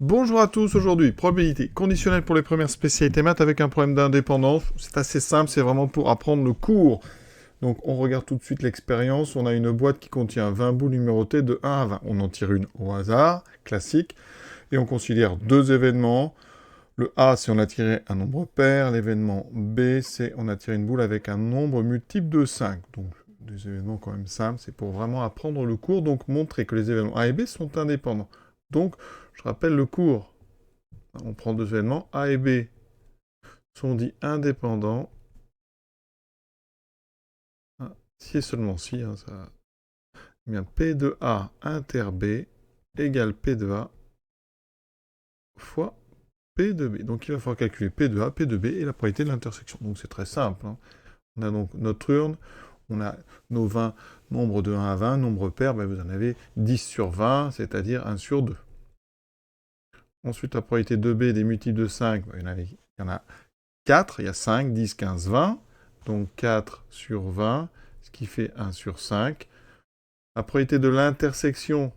Bonjour à tous, aujourd'hui, probabilité conditionnelle pour les premières spécialités maths avec un problème d'indépendance. C'est assez simple, c'est vraiment pour apprendre le cours. Donc on regarde tout de suite l'expérience. On a une boîte qui contient 20 boules numérotées de 1 à 20. On en tire une au hasard, classique, et on considère deux événements. Le A, c'est on a tiré un nombre pair. L'événement B, c'est on a tiré une boule avec un nombre multiple de 5. Donc des événements quand même simples, c'est pour vraiment apprendre le cours, donc montrer que les événements A et B sont indépendants. Donc, je rappelle le cours. On prend deux événements, A et B sont dits indépendants. Si et seulement si, ça... Eh bien, P de A inter B égale P de A fois P de B. Donc il va falloir calculer P de A, P de B et la probabilité de l'intersection. Donc c'est très simple. On a donc notre urne, on a nos 20 nombres de 1 à 20, nombre pair, vous en avez 10 sur 20, c'est-à-dire 1 sur 2. Ensuite, la probabilité de B des multiples de 5, il y en a 4, il y a 5, 10, 15, 20. Donc 4 sur 20, ce qui fait 1 sur 5. La probabilité de l'intersection,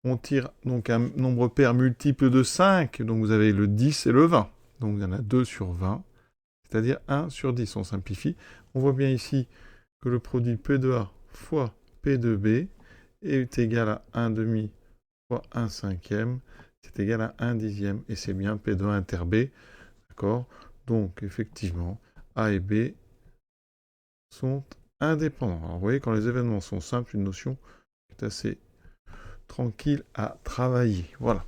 on tire donc un nombre pair multiple de 5, donc vous avez le 10 et le 20. Donc il y en a 2 sur 20, c'est-à-dire 1 sur 10. On simplifie. On voit bien ici que le produit P de A fois P de B est égal à 1 demi fois 1 cinquième, c'est égal à 1 dixième, et c'est bien P de A inter B, d'accord? Donc, effectivement, A et B sont indépendants. Alors, vous voyez, quand les événements sont simples, une notion qui est assez tranquille à travailler. Voilà.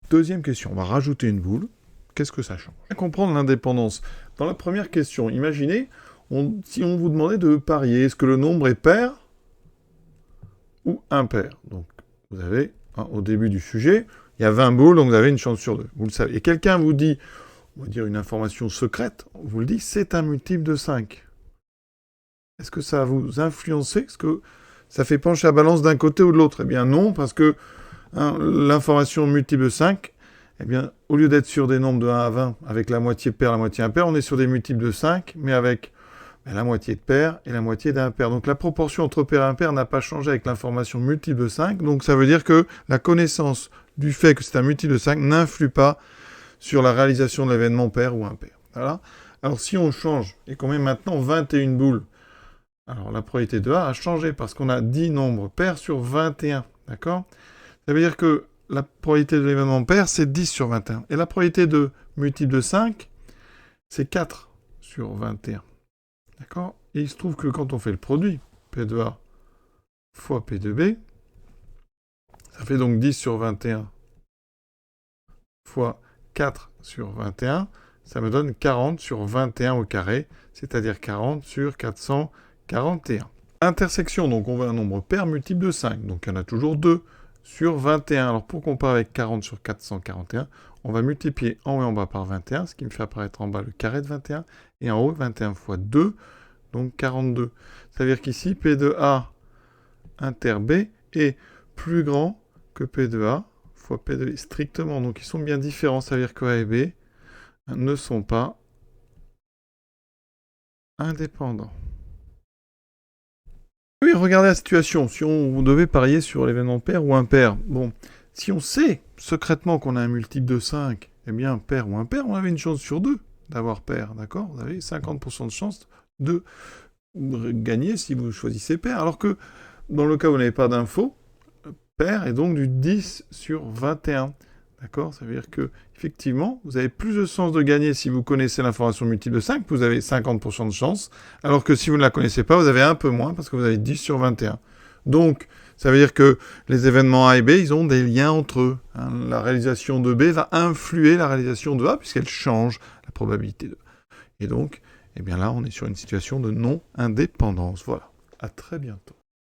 Deuxième question, on va rajouter une boule. Qu'est-ce que ça change? Comprendre l'indépendance. Dans la première question, imaginez, si on vous demandait de parier, est-ce que le nombre est pair ou impair? Donc, vous avez, au début du sujet, il y a 20 boules, donc vous avez une chance sur deux. Vous le savez. Et quelqu'un vous dit, on va dire une information secrète, on vous le dit, c'est un multiple de 5. Est-ce que ça va vous influencer? Est-ce que ça fait pencher la balance d'un côté ou de l'autre? Eh bien non, parce que l'information multiple de 5, eh bien, au lieu d'être sur des nombres de 1 à 20, avec la moitié pair, la moitié impair, on est sur des multiples de 5, mais avec la moitié de pair et la moitié d'impair. Donc la proportion entre pair et impair n'a pas changé avec l'information multiple de 5, donc ça veut dire que la connaissance du fait que c'est un multiple de 5 n'influe pas sur la réalisation de l'événement pair ou impair. Voilà. Alors si on change et qu'on met maintenant 21 boules, alors la probabilité de A a changé parce qu'on a 10 nombres pairs sur 21. D'accord? Ça veut dire que la probabilité de l'événement pair, c'est 10 sur 21. Et la probabilité de multiple de 5, c'est 4 sur 21. D'accord? Et il se trouve que quand on fait le produit, P de A fois P de B, ça fait donc 10 sur 21 fois 4 sur 21, ça me donne 40 sur 21 au carré, c'est-à-dire 40 sur 441. Intersection, donc on veut un nombre pair multiple de 5, donc il y en a toujours 2 sur 21. Alors pour comparer avec 40 sur 441, on va multiplier en haut et en bas par 21, ce qui me fait apparaître en bas le carré de 21, et en haut 21 fois 2, donc 42. Ça veut dire qu'ici, P de A inter B est plus grand que P de A fois P de B, strictement. Donc ils sont bien différents, ça veut dire que A et B ne sont pas indépendants. Oui, regardez la situation. Si on devait parier sur l'événement pair ou impair, bon, si on sait secrètement qu'on a un multiple de 5, eh bien, pair ou impair, on avait une chance sur 2 d'avoir pair, d'accord? Vous avez 50% de chance de gagner si vous choisissez pair. Alors que, dans le cas où vous n'avez pas d'info, pair est donc du 10 sur 21. D'accord? Ça veut dire que, effectivement, vous avez plus de chances de gagner si vous connaissez l'information multiple de 5, vous avez 50% de chance, alors que si vous ne la connaissez pas, vous avez un peu moins, parce que vous avez 10 sur 21. Donc, ça veut dire que les événements A et B, ils ont des liens entre eux. La réalisation de B va influer la réalisation de A, puisqu'elle change la probabilité de. Et donc, eh bien là, on est sur une situation de non-indépendance. Voilà. À très bientôt.